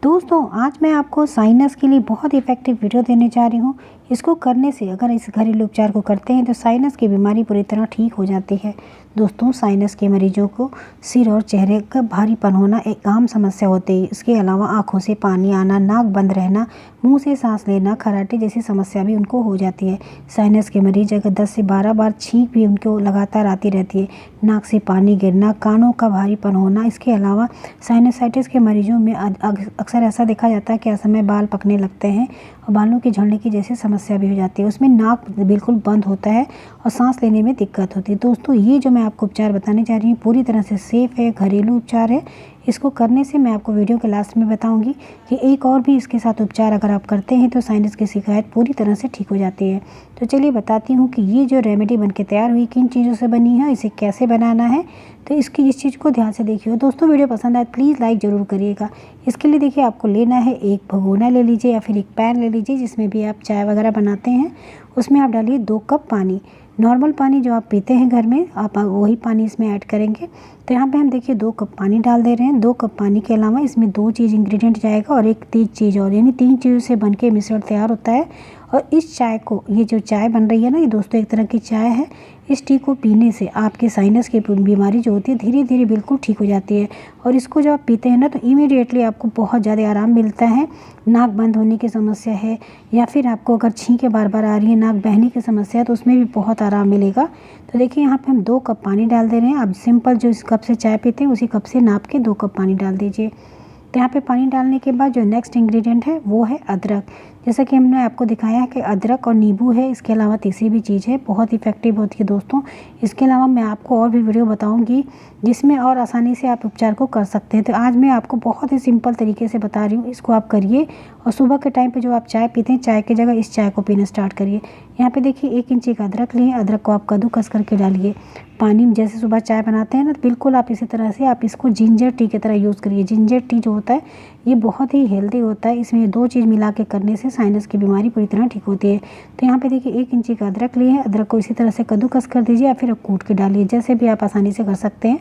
दोस्तों आज मैं आपको साइनस के लिए बहुत इफेक्टिव वीडियो देने जा रही हूँ। इसको करने से अगर इस घरेलू उपचार को करते हैं तो साइनस की बीमारी पूरी तरह ठीक हो जाती है। दोस्तों साइनस के मरीजों को सिर और चेहरे का भारीपन होना एक आम समस्या होती है। इसके अलावा आंखों से पानी आना, नाक बंद रहना, मुंह से सांस लेना, खराटे जैसी समस्या भी उनको हो जाती है। साइनस के मरीज अगर 10 से 12 बार छींक भी उनको लगातार आती रहती है, नाक से पानी गिरना, कानों का भारीपन होना। इसके अलावा साइनसाइटिस के मरीजों में अक्सर ऐसा देखा जाता है कि असमय बाल पकने लगते हैं और बालों के झड़ने की जैसी समस्या भी हो जाती है। उसमें नाक बिल्कुल बंद होता है और सांस लेने में दिक्कत होती है। दोस्तों ये जो मैं आपको उपचार बताने जा रही हूँ पूरी तरह से सेफ़ है, घरेलू उपचार है। इसको करने से मैं आपको वीडियो के लास्ट में बताऊंगी कि एक और भी इसके साथ उपचार अगर आप करते हैं तो साइनस की शिकायत पूरी तरह से ठीक हो जाती है। तो चलिए बताती हूँ कि ये जो रेमेडी बनके तैयार हुई किन चीज़ों से बनी है, इसे कैसे बनाना है। तो इसकी इस चीज़ को ध्यान से देखिए। दोस्तों वीडियो पसंद आए प्लीज़ लाइक ज़रूर करिएगा। इसके लिए देखिए आपको लेना है एक भगोना ले लीजिए या फिर एक पैन ले लीजिए जिसमें भी आप चाय वगैरह बनाते हैं। उसमें आप डालिए 2 कप पानी, नॉर्मल पानी जो आप पीते हैं घर में, आप वही पानी इसमें ऐड करेंगे। तो यहाँ पे हम देखिए 2 कप पानी डाल दे रहे हैं। 2 कप पानी के अलावा इसमें 2 चीज़ इंग्रेडिएंट जाएगा और एक तीज चीज़ और, यानी 3 चीज़ों से बनके मिश्रण तैयार होता है। और इस चाय को, ये जो चाय बन रही है ना, ये दोस्तों एक तरह की चाय है। इस टी को पीने से आपके साइनस की बीमारी जो होती है धीरे धीरे बिल्कुल ठीक हो जाती है। और इसको जब आप पीते हैं ना तो इमीडिएटली आपको बहुत ज़्यादा आराम मिलता है। नाक बंद होने की समस्या है या फिर आपको अगर छींकें बार बार आ रही है, नाक बहने की समस्या है, तो उसमें भी बहुत आराम मिलेगा। तो देखिए यहाँ पे हम 2 कप पानी डाल दे रहे हैं। आप सिंपल जो इस कप से चाय पीते हैं उसी कप से नाप के 2 कप पानी डाल दीजिए। तो यहाँ पे पानी डालने के बाद जो नेक्स्ट इंग्रेडिएंट है वो है अदरक। जैसा कि हमने आपको दिखाया है कि अदरक और नींबू है, इसके अलावा तीसरी भी चीज़ है, बहुत इफेक्टिव होती है दोस्तों। इसके अलावा मैं आपको और भी वीडियो बताऊंगी जिसमें और आसानी से आप उपचार को कर सकते हैं। तो आज मैं आपको बहुत ही सिंपल तरीके से बता रही हूँ, इसको आप करिए। और सुबह के टाइम पे जो आप चाय पीते हैं, चाय की जगह इस चाय को पीना स्टार्ट करिए। यहाँ पे देखिए 1 इंची का अदरक लिए, अदरक को आप कद्दूकस करके डालिए पानी में। जैसे सुबह चाय बनाते हैं ना, तो बिल्कुल आप इसी तरह से आप इसको जिंजर टी की तरह यूज़ करिए। जिंजर टी जो होता है ये बहुत ही हेल्दी होता है। इसमें 2 चीज़ मिला के करने से साइनस की बीमारी पूरी तरह ठीक होती है। तो यहाँ पे देखिए 1 इंची का अदरक लिए हैं। अदरक को इसी तरह से कद्दूकस कर दीजिए या फिर कूट के डालिए, जैसे भी आप आसानी से कर सकते हैं।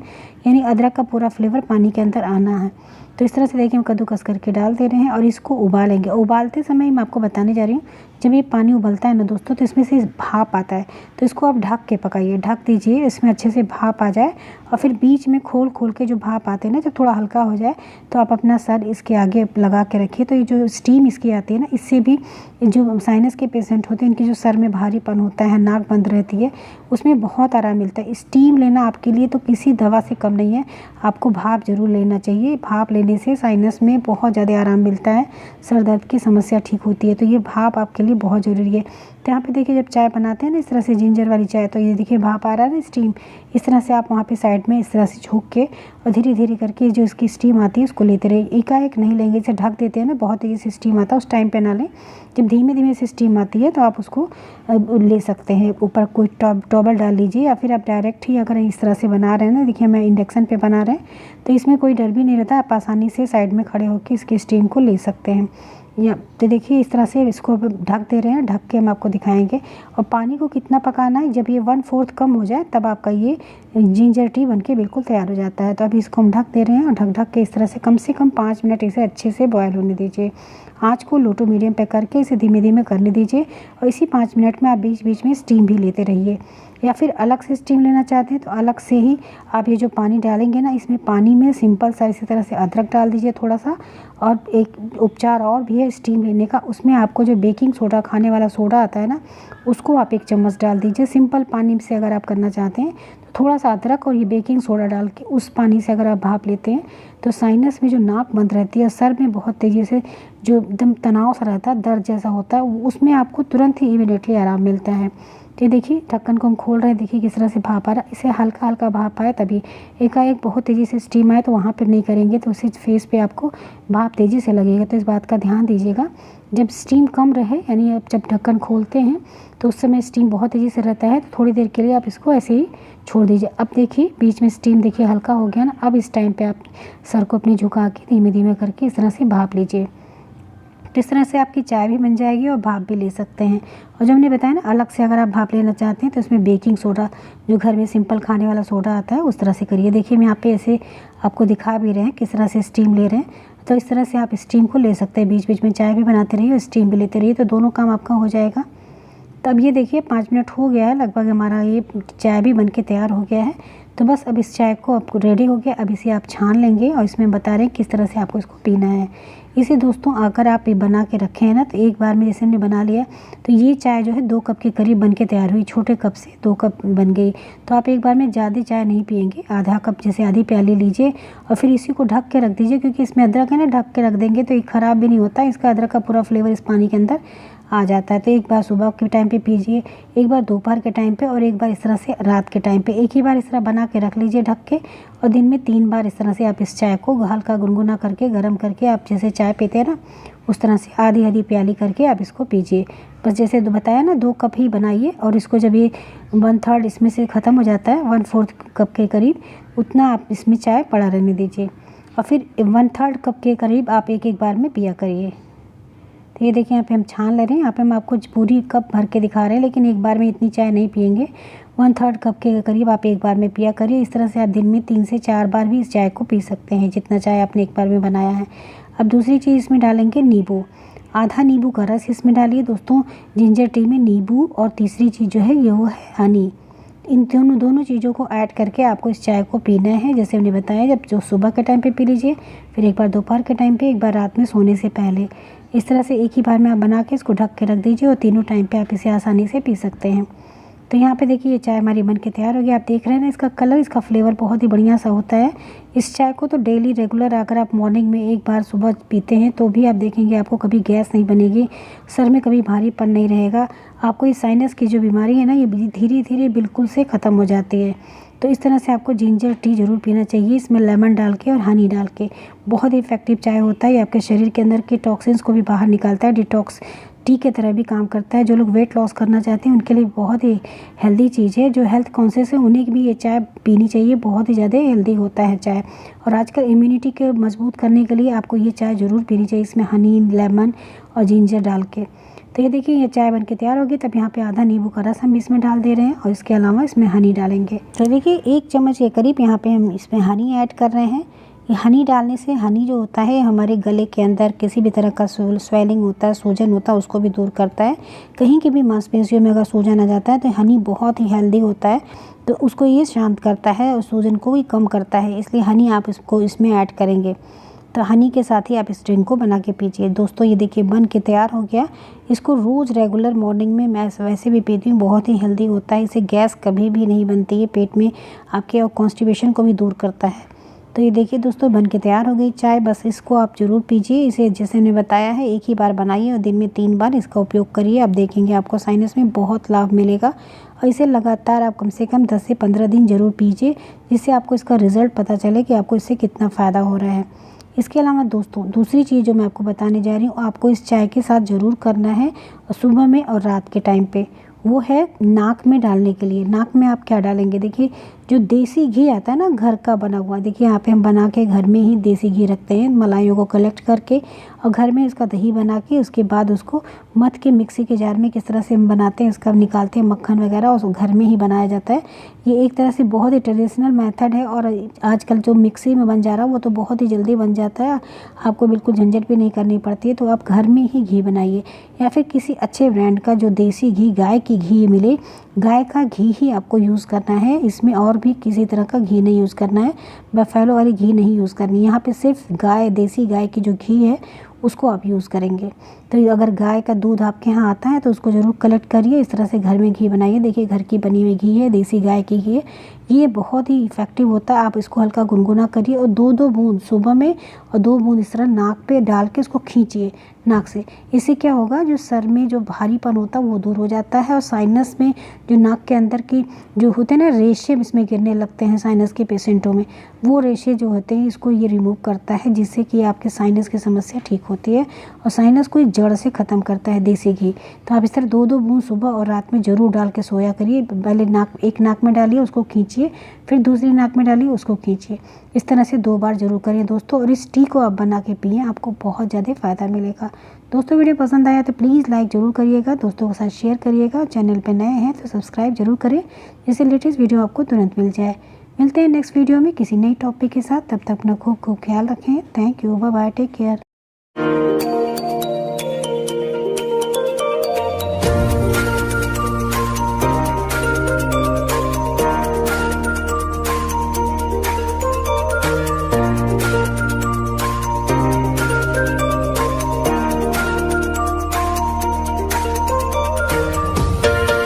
यानी अदरक का पूरा फ्लेवर पानी के अंदर आना है। तो इस तरह से देखिए हम कद्दूकस करके डाल दे रहे हैं और इसको उबालेंगे। उबालते समय मैं आपको बताने जा रही हूँ, जब ये पानी उबलता है ना दोस्तों, तो इसमें से भाप आता है। तो इसको आप ढक के पकाइए, ढक दीजिए, इसमें अच्छे से भाप आ जाए। और फिर बीच में खोल खोल के जो भाप आते हैं ना, जब थोड़ा हल्का हो जाए तो आप अपना सर इसके आगे लगा के रखिए। तो ये जो स्टीम इसकी आती है ना, इससे भी जो साइनस के पेशेंट होते हैं इनके जो सर में भारीपन होता है, नाक बंद रहती है, उसमें बहुत आराम मिलता है। स्टीम लेना आपके लिए तो किसी दवा से कम नहीं है, आपको भाप ज़रूर लेना चाहिए। भाप लेने से साइनस में बहुत ज़्यादा आराम मिलता है, सर दर्द की समस्या ठीक होती है। तो ये भाप आपके लिए बहुत ज़रूरी है। तो यहाँ पे देखिए जब चाय बनाते हैं ना इस तरह से जिंजर वाली चाय, तो ये देखिए भाप आ रहा है ना, स्टीम। इस तरह से आप वहाँ पे साइड में इस तरह से झुक के और धीरे धीरे करके जो इसकी स्टीम आती है उसको लेते रहिए। एकाएक नहीं लेंगे, इसे ढक देते हैं ना, बहुत तेज़ी से स्टीम आता है, उस टाइम पे ना लें। जब धीमे धीमे से स्टीम आती है तो आप उसको ले सकते हैं। ऊपर कोई टॉवल डाल लीजिए या फिर आप डायरेक्ट ही अगर इस तरह से बना रहे हैं ना, देखिए मैं इंडक्शन पे बना रहे हैं तो इसमें कोई डर भी नहीं रहता, आप आसानी से साइड में खड़े होकर इसकी स्टीम को ले सकते हैं। या तो देखिए इस तरह से इसको ढक दे रहे हैं, ढक के हम आपको दिखाएंगे। और पानी को कितना पकाना है, जब ये 1/4 कम हो जाए तब आपका ये जिंजर टी बनके बिल्कुल तैयार हो जाता है। तो अभी इसको हम ढक दे रहे हैं और ढक के इस तरह से कम 5 मिनट इसे अच्छे से बॉयल होने दीजिए। आँच को लो टू मीडियम पे करके इसे धीमे धीमे करने दीजिए। और इसी 5 मिनट में आप बीच बीच में स्टीम भी लेते रहिए। या फिर अलग से स्टीम लेना चाहते हैं तो अलग से ही आप ये जो पानी डालेंगे ना, इसमें पानी में सिंपल सा इसी तरह से अदरक डाल दीजिए थोड़ा सा। और एक उपचार और भी है स्टीम लेने का, उसमें आपको जो बेकिंग सोडा, खाने वाला सोडा आता है ना, उसको आप 1 चम्मच डाल दीजिए। सिंपल पानी से अगर आप करना चाहते हैं तो थोड़ा सा अदरक और ये बेकिंग सोडा डाल के उस पानी से अगर आप भाप लेते हैं तो साइनस में जो नाक बंद रहती है, सर में बहुत तेज़ी से जो एकदम तनाव सा रहता है, दर्द जैसा होता है, उसमें आपको तुरंत ही इमीडिएटली आराम मिलता है। तो देखिए ढक्कन को हम खोल रहे हैं, देखिए किस तरह से भाप आ रहा है। इसे हल्का हल्का भाप आए, तभी एकाएक बहुत तेज़ी से स्टीम आए तो वहाँ पर नहीं करेंगे तो उसी फेस पे आपको भाप तेज़ी से लगेगा। तो इस बात का ध्यान दीजिएगा। जब स्टीम कम रहे, यानी आप जब ढक्कन खोलते हैं तो उस समय स्टीम बहुत तेज़ी से रहता है, तो थोड़ी देर के लिए आप इसको ऐसे ही छोड़ दीजिए। अब देखिए बीच में स्टीम देखिए हल्का हो गया ना। अब इस टाइम पे आप सर को अपनी झुका के धीमे धीमे करके इस तरह से भाप लीजिए। तो इस तरह से आपकी चाय भी बन जाएगी और भाप भी ले सकते हैं। और जो हमने बताया ना, अलग से अगर आप भाप लेना चाहते हैं तो इसमें बेकिंग सोडा, जो घर में सिंपल खाने वाला सोडा आता है, उस तरह से करिए। देखिए हम यहाँ पे ऐसे आपको दिखा भी रहे हैं किस तरह से स्टीम ले रहे हैं। तो इस तरह से आप स्टीम को ले सकते हैं, बीच बीच में चाय भी बनाते रहिए और स्टीम भी लेते रहिए, तो दोनों काम आपका हो जाएगा। तब ये देखिए 5 मिनट हो गया है लगभग, हमारा ये चाय भी बनके तैयार हो गया है। तो बस अब इस चाय को आपको रेडी हो गया। अब इसे आप छान लेंगे और इसमें बता रहे हैं किस तरह से आपको इसको पीना है। इसे दोस्तों अगर आप ये बना के रखे हैं ना, तो एक बार में जैसे हमने बना लिया तो ये चाय जो है 2 कप के करीब बन के तैयार हुई। छोटे कप से 2 कप बन गई। तो आप एक बार में ज़्यादा चाय नहीं पिएंगे, आधा कप जैसे आधी प्याली लीजिए और फिर इसी को ढक के रख दीजिए, क्योंकि इसमें अदरक है ना, ढक के रख देंगे तो ये ख़राब भी नहीं होता। इसका अदरक का पूरा फ्लेवर इस पानी के अंदर आ जाता है। तो एक बार सुबह के टाइम पे पीजिए, एक बार दोपहर के टाइम पे और एक बार इस तरह से रात के टाइम पे। एक ही बार इस तरह बना के रख लीजिए ढक के, और दिन में 3 बार इस तरह से आप इस चाय को हल्का गुनगुना करके गर्म करके, आप जैसे चाय पीते हैं ना उस तरह से आधी आधी प्याली करके आप इसको पीजिए। बस जैसे बताया ना 2 कप ही बनाइए, और इसको जब ये 1/3 इसमें से ख़त्म हो जाता है, 1/4 कप के करीब, उतना आप इसमें चाय पड़ा रहने दीजिए और फिर 1/3 कप के करीब आप एक एक बार में पिया करिए। तो ये देखिए यहाँ पे हम छान ले रहे हैं। यहाँ पे हम आपको पूरी कप भर के दिखा रहे हैं, लेकिन एक बार में इतनी चाय नहीं पिएंगे। 1/3 कप के करीब आप एक बार में पिया करिए। इस तरह से आप दिन में 3 से 4 बार भी इस चाय को पी सकते हैं, जितना चाय आपने एक बार में बनाया है। अब दूसरी चीज़ इसमें डालेंगे नींबू। आधा नींबू का रस इसमें डालिए दोस्तों, जिंजर टी में नींबू। और तीसरी चीज़ जो है ये वो है हनी। इन दोनों चीज़ों को ऐड करके आपको इस चाय को पीना है, जैसे हमने बताया। जब जो सुबह के टाइम पे पी लीजिए, फिर एक बार दोपहर के टाइम पे, एक बार रात में सोने से पहले। इस तरह से एक ही बार में आप बना के इसको ढक के रख दीजिए और तीनों टाइम पे आप इसे आसानी से पी सकते हैं। तो यहाँ पे देखिए ये चाय हमारी बन के तैयार हो गई। आप देख रहे हैं ना, इसका कलर, इसका फ्लेवर बहुत ही बढ़िया सा होता है। इस चाय को तो डेली रेगुलर अगर आप मॉर्निंग में एक बार सुबह पीते हैं तो भी आप देखेंगे आपको कभी गैस नहीं बनेगी, सर में कभी भारीपन नहीं रहेगा। आपको इस साइनस की जो बीमारी है ना, ये धीरे धीरे बिल्कुल से ख़त्म हो जाती है। तो इस तरह से आपको जिंजर टी ज़रूर पीना चाहिए, इसमें लेमन डाल के और हनी डाल के। बहुत ही इफ़ेक्टिव चाय होता है। ये आपके शरीर के अंदर के टॉक्सिन्स को भी बाहर निकालता है, डिटॉक्स टी के तरह भी काम करता है। जो लोग वेट लॉस करना चाहते हैं उनके लिए बहुत ही हेल्दी चीज़ है। जो हेल्थ कॉन्शियस है उन्हें भी ये चाय पीनी चाहिए, बहुत ही ज़्यादा हेल्दी होता है चाय। और आजकल इम्यूनिटी के मजबूत करने के लिए आपको ये चाय ज़रूर पीनी चाहिए, इसमें हनी, लेमन और जिंजर डाल के। तो ये देखिए ये चाय बनके तैयार होगी। तब यहाँ पे आधा नींबू का रस हम इसमें डाल दे रहे हैं और इसके अलावा इसमें हनी डालेंगे। तो देखिए 1 चम्मच के करीब यहाँ पे हम इसमें हनी ऐड कर रहे हैं। ये हनी डालने से, हनी जो होता है हमारे गले के अंदर किसी भी तरह का स्वेलिंग होता है, सूजन होता है, उसको भी दूर करता है। कहीं की भी मांसपेशियों में अगर सूजन आ जाता है तो हनी बहुत ही हेल्दी होता है, तो उसको ये शांत करता है और सूजन को भी कम करता है। इसलिए हनी आप इसको इसमें ऐड करेंगे। तो हनी के साथ ही आप इस ड्रिंक को बना के पीजिए। दोस्तों ये देखिए बन के तैयार हो गया। इसको रोज़ रेगुलर मॉर्निंग में मैं वैसे भी पीती हूँ, बहुत ही हेल्दी होता है। इससे गैस कभी भी नहीं बनती है पेट में आपके, और कॉन्स्टिपेशन को भी दूर करता है। तो ये देखिए दोस्तों बन के तैयार हो गई चाय। बस इसको आप ज़रूर पीजिए। इसे जैसे मैंने बताया है एक ही बार बनाइए और दिन में 3 बार इसका उपयोग करिए। आप देखेंगे आपको साइनस में बहुत लाभ मिलेगा। और इसे लगातार आप कम से कम 10 से 15 दिन ज़रूर पीजिए, जिससे आपको इसका रिज़ल्ट पता चले कि आपको इससे कितना फ़ायदा हो रहा है। इसके अलावा दोस्तों दूसरी चीज़ जो मैं आपको बताने जा रही हूँ, आपको इस चाय के साथ ज़रूर करना है सुबह में और रात के टाइम पे, वो है नाक में डालने के लिए। नाक में आप क्या डालेंगे, देखिए जो देसी घी आता है ना घर का बना हुआ, देखिए यहाँ पे हम बना के घर में ही देसी घी रखते हैं, मलाइयों को कलेक्ट करके और घर में इसका दही बना के उसके बाद उसको मथ के मिक्सी के जार में किस तरह से हम बनाते हैं, इसका निकालते हैं मक्खन वगैरह, उसको घर में ही बनाया जाता है। ये एक तरह से बहुत ही ट्रेडिशनल मेथड है और आजकल जो मिक्सी में बन जा रहा है वो तो बहुत ही जल्दी बन जाता है, आपको बिल्कुल झंझट भी नहीं करनी पड़ती है। तो आप घर में ही घी बनाइए या फिर किसी अच्छे ब्रांड का जो देसी घी, गाय की घी मिले, गाय का घी ही आपको यूज़ करना है। इसमें और भी किसी तरह का घी नहीं यूज़ करना है, बफेलो वाली घी नहीं यूज़ करनी है। यहाँ पे सिर्फ गाय, देसी गाय की जो घी है उसको आप यूज़ करेंगे। तो अगर गाय का दूध आपके यहाँ आता है तो उसको ज़रूर कलेक्ट करिए, इस तरह से घर में घी बनाइए। देखिए घर की बनी हुई घी है, देसी गाय की घी है, ये बहुत ही इफ़ेक्टिव होता है। आप इसको हल्का गुनगुना करिए और 2-2 बूंद सुबह में और 2 बूंद इस तरह नाक पे डाल के इसको खींचिए नाक से। इससे क्या होगा, जो सर में जो भारीपन होता है वो दूर हो जाता है और साइनस में जो नाक के अंदर की जो होते हैं ना रेशे इसमें गिरने लगते हैं साइनस के पेशेंटों में, वो रेशे जो होते हैं इसको ये रिमूव करता है, जिससे कि आपके साइनस की समस्या ठीक होती है और साइनस को जड़ से ख़त्म करता है देसी घी। तो आप इस तरह 2-2 बूंद सुबह और रात में ज़रूर डाल के सोया करिए। पहले एक नाक में डालिए, उसको खींचिए, फिर दूसरी नाक में डालिए, उसको खींचिए। इस तरह से 2 बार ज़रूर करिए दोस्तों, और इस टी को आप बना के पिएँ, आपको बहुत ज़्यादा फ़ायदा मिलेगा। दोस्तों वीडियो पसंद आया तो प्लीज़ लाइक ज़रूर करिएगा, दोस्तों के साथ शेयर करिएगा। चैनल पर नए हैं तो सब्सक्राइब जरूर करें, जिससे लेटेस्ट वीडियो आपको तुरंत मिल जाए। मिलते हैं नेक्स्ट वीडियो में किसी नई टॉपिक के साथ, तब तक अपना खूब ख्याल रखें। Thank you, bye bye, take care.